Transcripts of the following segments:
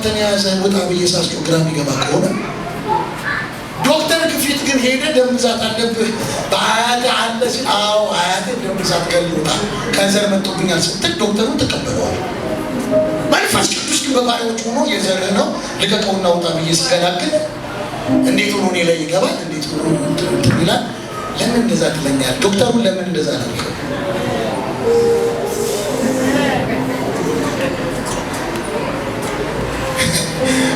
አንተን ያዘን ወጣ በየሳስ ፕሮግራም ይገባ ከሆነ ዶክተር ክፍት ግን ሄደ ደም ብዛት አለብህ በአያት አለ ሲል አዎ አያት ደም ብዛት ገልውጣ ካንሰር መጥቶብኛል ስትል ዶክተሩን ተቀበለዋል። መንፈስ ቅዱስ ግን በባሪያዎች ሆኖ የዘርህ ነው ልቀቀውና ውጣ ብዬ ስገላግል እንዴት ሆኖ እኔ ላይ ይገባል? እንዴት ሆኖ ይላል? ለምን እንደዛ ትለኛለህ? ዶክተሩን ለምን እንደዛ አላልከው?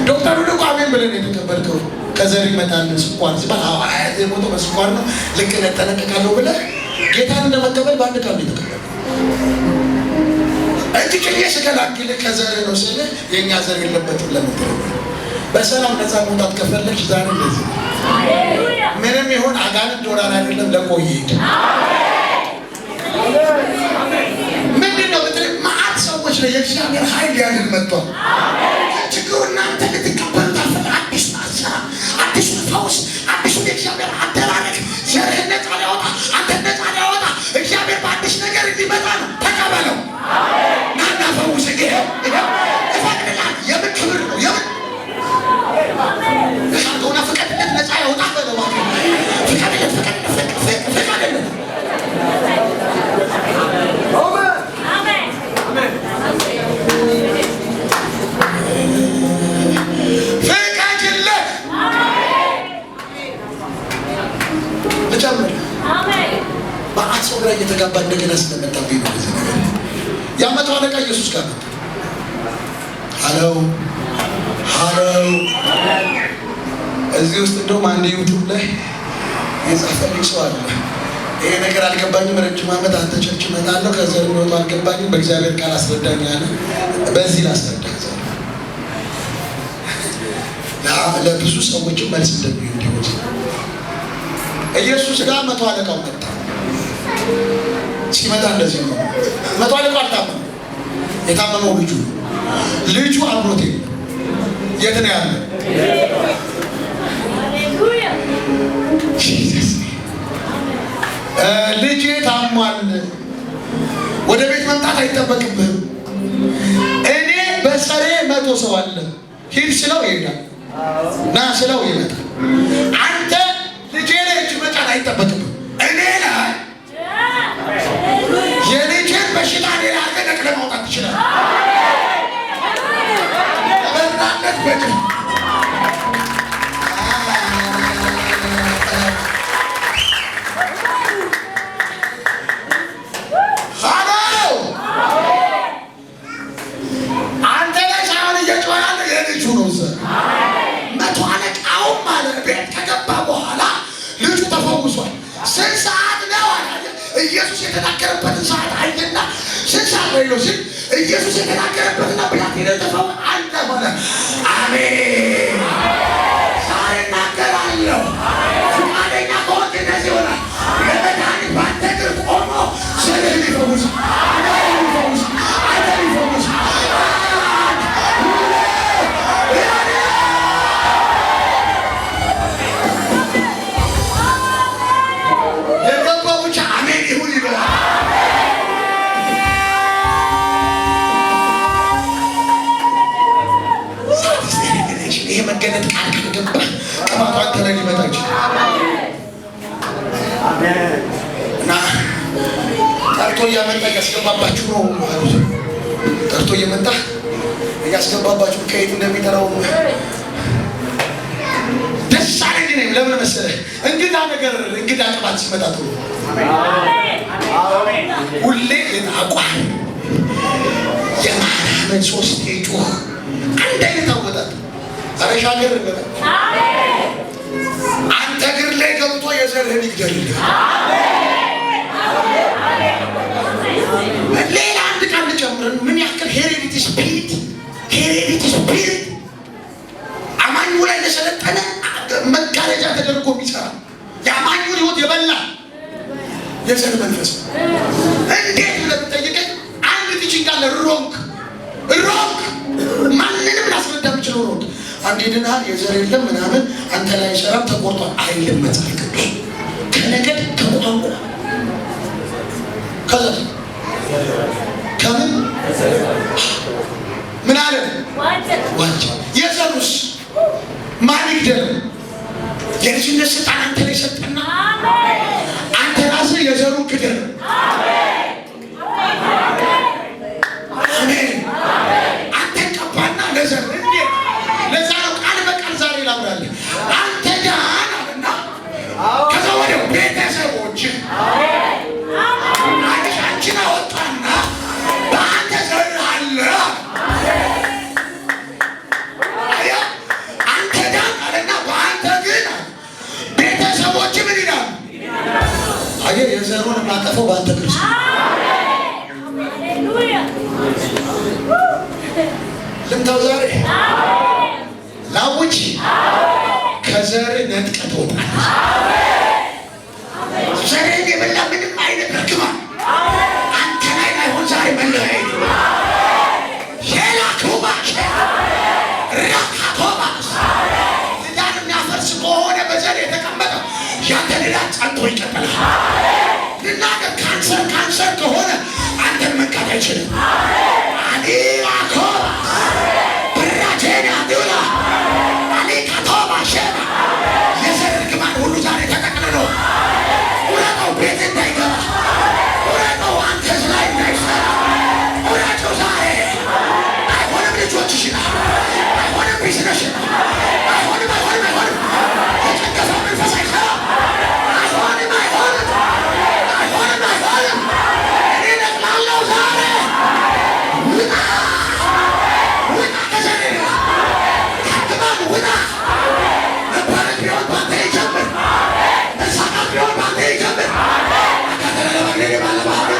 ዶክተሩ ነው አሜን ብለን የተቀበልከው። ከዘር ይመጣል ስኳር ሲባል አዎ አያት የሞተው በስኳር ነው ልክ ተጠነቀቃለሁ ብለህ ጌታን እንደመቀበል በአንድ ቃል የተቀበልከው እንጂ ከየስገላግል ከዘር ነው ስለ የኛ ዘር የለበትም ለምትለው በሰላም ነፃ መውጣት ከፈለግሽ ዛሬ እንደዚህ ምንም ይሁን አጋንንት ዶላር አይደለም ለቆይት ምንድነው ብትል ማአት ሰዎች ላይ የእግዚአብሔር ኃይል ያድል መጥቷል። ችግሩ እናንተ ልትቀበሉት አዲስ ማሰራ አዲስ ፈውስ አዲስ የእግዚአብሔር አደራረግ ዘርህን ነፃ ሊያወጣ አንተን ነፃ ሊያወጣ እግዚአብሔር በአዲስ ነገር እንዲመጣ ነው። ተቀበለው ናና ፈውስ ይሄው ይፈቅድላል። የምን ክብር ነው የምን እሳቶና ፍቅድለት ነፃ ያወጣ በለዋል ፍቅድለት ፍቅድለት በአት ሰው ጋር እየተጋባ እንደገና ስለመጣብኝ ነው እዚህ ነገር ያመጣው አለቃ ኢየሱስ ጋር መጣ። ሃሎ እዚህ ውስጥ እንደውም አንድ ዩቲዩብ ላይ የጻፈልኝ ሰው አለ። ይሄ ነገር አልገባኝም፣ ረጅም ዓመት አንተ ቸርች እመጣለሁ ከዘር የሚወጡ አልገባኝም፣ በእግዚአብሔር ቃል አስረዳኝ አለ። በዚህ ላስረዳ ለብዙ ሰዎች መልስ እንደሚሆን እንዲሆን ኢየሱስ ጋር መቶ አለቃው መጣ። ሲመጣ እንደዚህ ነው። መቶ አለቃው አልታመመም። የታመመው ልጁ አብሮት የት ነው ያለው? ልጄ ታሟል፣ ወደ ቤት መምጣት አይጠበቅብህም። እኔ በሰሬ 100 ሰው አለ፣ ሂድ ስለው ይሄዳል፣ ና ስለው ይመጣል። አንተ ልጄ ላይ እጅ መጫን አይጠበቅብህም። እኔ ላይ የልጄን በሽታ ሌላ አድርገህ ነቅለህ ማውጣት ትችላለህ። በእናትህ በጭ ኢየሱስ የተናገረበትን ሰዓት አይደና ስንሳት ነው ሲል ኢየሱስ የተናገረበትን ብላት ይደተፈው አንተ ሆነ። አሜን ዛሬ እናገራለሁ። ፈቃደኛ ከሆንክ እንደዚህ ይሆናል። የመድኃኒት ባንተ እግር ቆሞ ስልህን ይፈውስ። መገነጥ ቃል ከገባ ቅባቱ አንተ ላይ ሊመጣ ይችላል። እና ጠርቶ እያመጣ እያስገባባችሁ ነው ማለት ነው። ጠርቶ እየመጣ እያስገባባችሁ ከየት እንደሚጠራው ደስ አለኝ ነኝ። ለምን መሰለህ? እንግዳ ነገር እንግዳ ቅባት ሲመጣ ጥሩ ሁሌ የታቋል የማርያምን 3 ጮህ አንድ አይነት አወጣጥ አረሻገር እንደሆነ አንተ እግር ላይ ገብቶ የዘርህን ይግደልልህ። ሌላ አንድ ቃል ልጨምር። ምን ያክል ሄሬዲቲ ስፒሪት አማኙ ላይ ለሰለጠነ መጋረጃ ተደርጎ የሚሰራ የአማኙን ሕይወት የበላ የዘር መንፈስ እንዴት ብለህ ብትጠይቀኝ አንድ ቲችንግ አለ። ሮንግ ማንንም ላስረዳ የምችለው ሮንግ አንድ ድናል የዘር የለም ምናምን አንተ ላይ ሰራም ተቆርጧል አይልም መጽሐፍ ቅዱስ። ከነገድ ከቋንቋ ከዛ ከምን ምን አለ? ዋንጫ። የዘሩስ ማን ይግደል? የልጅነት ስልጣን አንተ ላይ ሰጠና አንተ ራስህ የዘሩን ግደል። አሜን። አንተ ቀባና ለዘር እንዴ! ለዛ ነው ቃል በቃል ዛሬ ላምራለህ። አንተ ዳን አለና ከዛ ወዲያው ቤተሰቦች አንቺን አወጣና በአንተ ዘር አለ። አንተ ዳን አለና በአንተ ግን ቤተሰቦች ምን ይላሉ? አየህ፣ የዘሩን ማቀፈው በአንተ ክርስቶስ ልምታው ዛሬ ላውጅ ከዘር ነጥቀህ ትወጣለህ። ዘርህን የበላ ምንም አይነት እርግማን አንተ ላይ ላይሆን ዛሬ መለያየት ሼላኩባ ራካቶባ ትዳር የሚያፈርስ ከሆነ በዘር የተቀመጠ ያንተ ሌላ ጸንቶ ይቀጥላል። ልናገር ካንሰር ከሆነ አንተን መንካት አይችልም። አዲራኮባ ብራቴና ዱላ አሊካቶባ ሼባ የዘር እርግማን ሁሉ ዛሬ ተጠቅልሎ ውረቀው ቤት እንዳይገባ ውረቀው አንተስ ላይ እንዳይሰራ ውረቀው ዛሬ። አይሆንም ልጆችሽ ነው፣ አይሆንም ቢዝነሽ ነው፣ አይሆንም የጨገፈ መንፈስ አይሰራም። አይሆንም እኔ እነቅላለሁ ዛሬ። ውጣ ከዘር ከግማን ውጣ። መባረክ ቢሆን ባንተ ይጀምር፣ መሳቃት ቢሆን ባንተ ይጀምር። አካተለለባሌ ባለባህር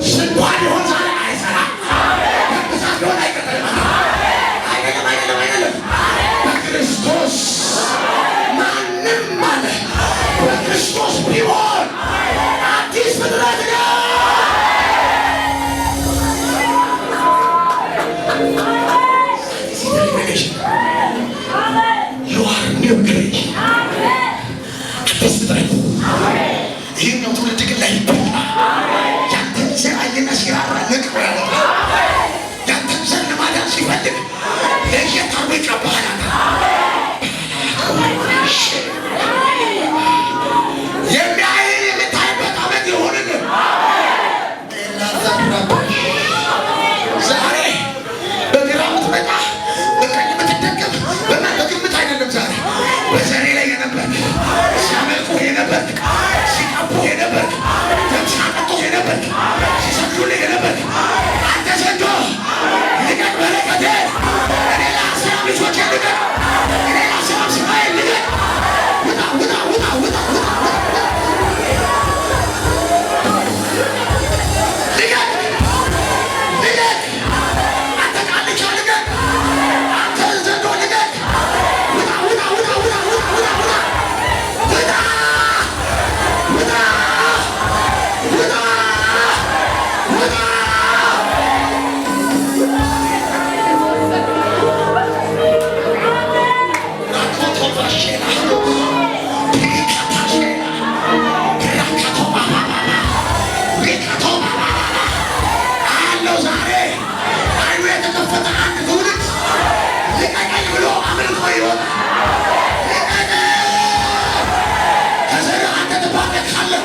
ስንኳን ቢሆን ዛሬ አይሰራም። በብዛት ቢሆን አይቀጥልም። አይደለም በክርስቶስ ማንም አለ በክርስቶስ ቢሆን አዲስ ፍጥረት ነው። You are new creation. አዲስ ፍጥረት። ይህኛው ትውልድ ግን ላይ ይበላ ያንተን ዘር አየና ሲራራ ነቅሮ ያወጣል። ያንተን ዘር ለማዳን ሲፈልግ ለየት አርጎ ይቀባሃል። የሚያይን የምታይበት ዓመት ይሆንልን። ዛሬ በግራ የምትመጣ በቀኝ የምትደገፍ በግምት አይደለም። ዛሬ በዘሬ ላይ የነበርክ ሲያመልኩህ የነበርክ ሲቀቡህ የነበርክ ደም ሲያጠጡህ የነበርክ ሲሰግዱልህ የነበርክ አንተ ዘንዶ ልቀቅ በረከቴን። እኔ ለአስራም ልጆቼ ልቀቅ። እኔ ለአስራም ስራዬን ልቀቅ። ውጣ ውጣ ውጣ ውጣ ውጣ ልቀቅ ልቀቅ። አንተ ቃልቻ ልቀቅ። አንተ ዘንዶ ልቀቅ። ውጣ ውጣ ውጣ ውጣ ውጣ ውጣ ውጣ ውጣ ውጣ ውጣ። አለው ዛሬ አይኑ የተከፈተ አንድ ትውልድ ልቀቀኝ ብሎ አምልኮ ይወጣል። ልቀቀኝ ከዘር አንተ ትባረካለህ።